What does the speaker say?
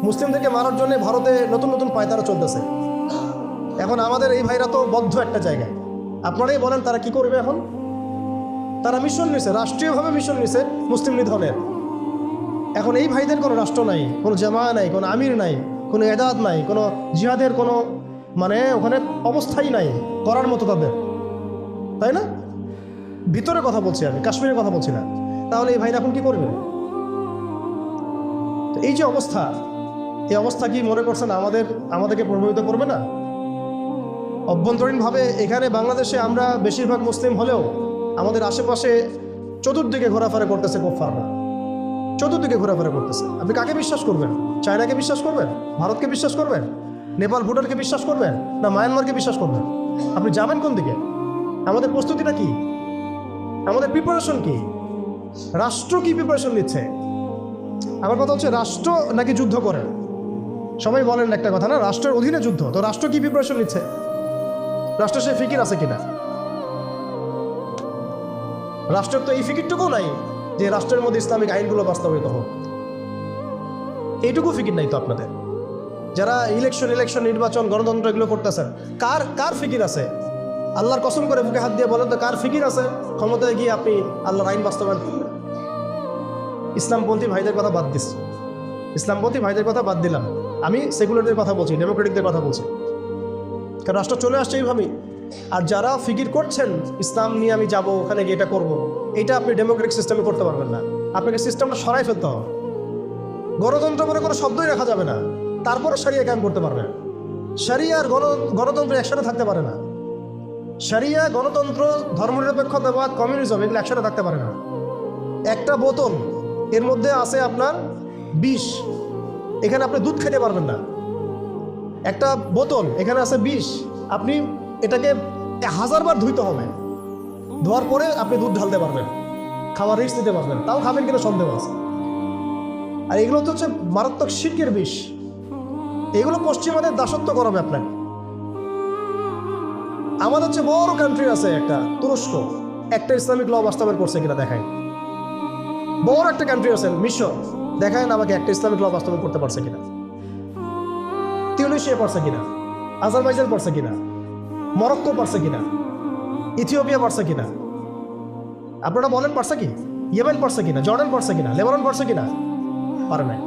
মুসলিমদেরকে মারার জন্য ভারতে নতুন নতুন পায়তারা চলতেছে। এখন আমাদের এই ভাইরা তো বদ্ধ একটা জায়গায়। আপনারাই বলেন তারা কি করবে এখন? তারা মিশন নিছে, রাষ্ট্রীয়ভাবে মিশন নিছে মুসলিম নিধনের। এখন এই ভাইদের কোনো রাষ্ট্র নাই, কোনো জামা নাই, কোনো আমির নাই, কোনো এদাদ নাই, কোনো জিহাদের কোনো মানে ওখানে অবস্থাই নাই করার মতো তাদের, তাই না? ভিতরে কথা বলছি আমি, কাশ্মীরের কথা বলছি না। তাহলে এই ভাইরা এখন কি করবে? তো এই যে অবস্থা, এই অবস্থা কি মনে করছেন আমাদেরকে প্রভাবিত করবে না? অভ্যন্তরীণভাবে এখানে বাংলাদেশে আমরা বেশিরভাগ মুসলিম হলেও আমাদের আশেপাশে চতুর্দিকে ঘোরাফেরা করতেছে কুফফাররা, চতুর্দিকে ঘোরাফেরা করতেছে। আপনি কাকে বিশ্বাস করবেন? চায়নাকে বিশ্বাস করবেন? ভারতকে বিশ্বাস করবেন? নেপাল ভুটানকে বিশ্বাস করবেন? না মায়ানমারকে বিশ্বাস করবেন? আপনি যাবেন কোন দিকে? আমাদের প্রস্তুতিটা কি? আমাদের প্রিপারেশন কি? রাষ্ট্র কি প্রিপারেশন নিচ্ছে? আমার কথা হচ্ছে রাষ্ট্র নাকি যুদ্ধ করে? সবাই বলেন একটা কথা না, রাষ্ট্রের অধীনে যুদ্ধ। তো রাষ্ট্র কি প্রিপারেশন নিচ্ছে? রাষ্ট্রের সে ফিকির আছে কিনা? রাষ্ট্রের তো এই ফিকিরটুকু নাই যে রাষ্ট্রের মধ্যে ইসলামিক আইনগুলো বাস্তবায়িত হোক। এইটুকু ফিকির নাই তো আপনাদের। যারা ইলেকশন নির্বাচন গণতন্ত্র এগুলো করতেছেন, কার ফিকির আছে? আল্লাহর কসম করে বুকে হাত দিয়ে বলেন তো কার ফিকির আছে ক্ষমতায় গিয়ে আপনি আল্লাহর আইন বাস্তবায়ন? ইসলামপন্থী ভাইদের কথা বাদ দিস, ইসলামপন্থী ভাইদের কথা বাদ দিলাম, আমি সেকুলারদের কথা বলছি, ডেমোক্রেটিকদের কথা বলছি। কারণ রাষ্ট্র চলে আসছে এইভাবেই। আর যারা ফিকির করছেন ইসলাম নিয়ে আমি যাব, ওখানে গিয়ে এটা করবো, এটা আপনি ডেমোক্রেটিক সিস্টেমে করতে পারবেন না। আপনাকে সিস্টেমটা সরাই ফেলতে হবে। গণতন্ত্র বলে কোনো শব্দই রাখা যাবে না, তারপরে শরিয়া কায়েম করতে পারবেন। শরিয়া আর গণতন্ত্র একসাথে থাকতে পারে না। শরিয়া, গণতন্ত্র, ধর্মনিরপেক্ষতাবাদ, কমিউনিজম এগুলো একসাথে থাকতে পারে না। একটা বোতল, এর মধ্যে আছে আপনার বিষ, এখানে আপনি দুধ খেতে পারবেন না। একটা বোতল, এখানে আছে বিষ, আপনি এটাকে 1000 বার ধুইতে হবে, ধোয়ার পরে আপনি দুধ ঢালতে পারবেন, খাওয়ার রিস্ক দিতে পারবেন, তাও খাবেন কিনা সন্দেহ আছে। আর এগুলো তো হচ্ছে মারাত্মক শিরকের বিষ। এগুলো পশ্চিমাদের দাসত্ব করাবে আপনাকে। আমাদের হচ্ছে বড় কান্ট্রি আছে একটা তুরস্ক, একটা ইসলামিক ল বাস্তবায়ন করছে কিনা দেখায়। বড় একটা কান্ট্রি আছে মিশর, দেখায় না আমাকে একটা ইসলামিক ল বাস্তবায়ন করতে পারছে কিনা। তিউনিসিয়া পারছে কিনা, আজারবাইজান পারছে কিনা, মরক্কো পারছে কিনা, ইথিওপিয়া পারছে কিনা? আপনারা বলেন পারছে কি? ইয়েমেন পারছে কিনা, জর্ডান পারছে কিনা, লেবানন পারছে কিনা? পারে নাই।